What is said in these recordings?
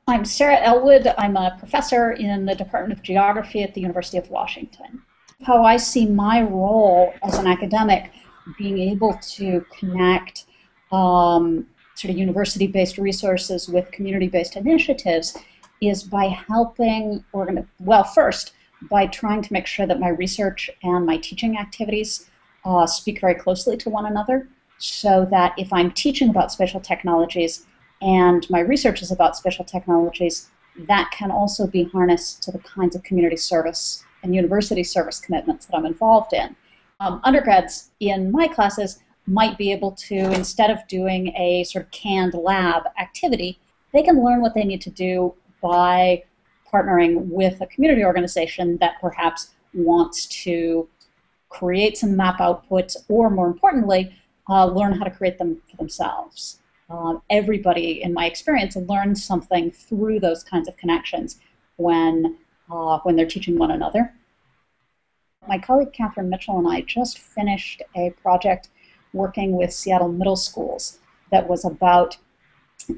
I'm Sarah Elwood. I'm a professor in the Department of Geography at the University of Washington. How I see my role as an academic being able to connect sort of university-based resources with community-based initiatives is by helping, well, first, by trying to make sure that my research and my teaching activities speak very closely to one another, so that if I'm teaching about spatial technologies, and my research is about spatial technologies, that can also be harnessed to the kinds of community service and university service commitments that I'm involved in. Undergrads in my classes might be able to, instead of doing a sort of canned lab activity, they can learn what they need to do by partnering with a community organization that perhaps wants to create some map outputs, or more importantly, learn how to create them for themselves. Everybody, in my experience, learns something through those kinds of connections when they're teaching one another. My colleague Catherine Mitchell and I just finished a project working with Seattle middle schools that was about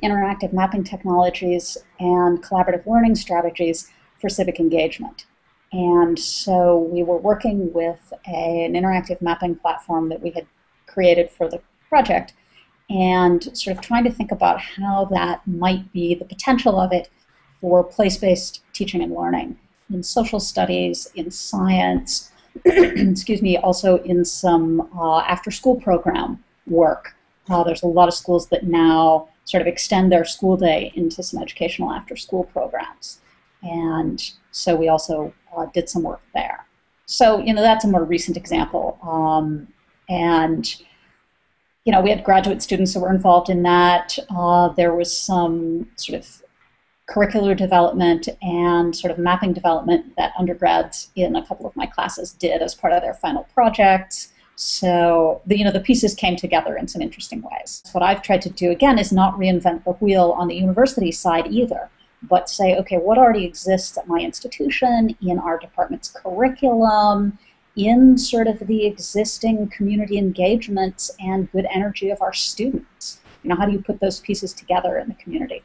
interactive mapping technologies and collaborative learning strategies for civic engagement. And so we were working with an interactive mapping platform that we had created for the project, and sort of trying to think about how that might be the potential of it for place-based teaching and learning in social studies, in science, excuse me, also in some after-school program work. There's a lot of schools that now sort of extend their school day into some educational after-school programs. And so we also did some work there. So, that's a more recent example. We had graduate students who were involved in that. There was some sort of curricular development and sort of mapping development that undergrads in a couple of my classes did as part of their final projects. So the pieces came together in some interesting ways. What I've tried to do, again, is not reinvent the wheel on the university side either, but say, okay, what already exists at my institution, in our department's curriculum, in sort of the existing community engagements and good energy of our students? How do you put those pieces together in the community?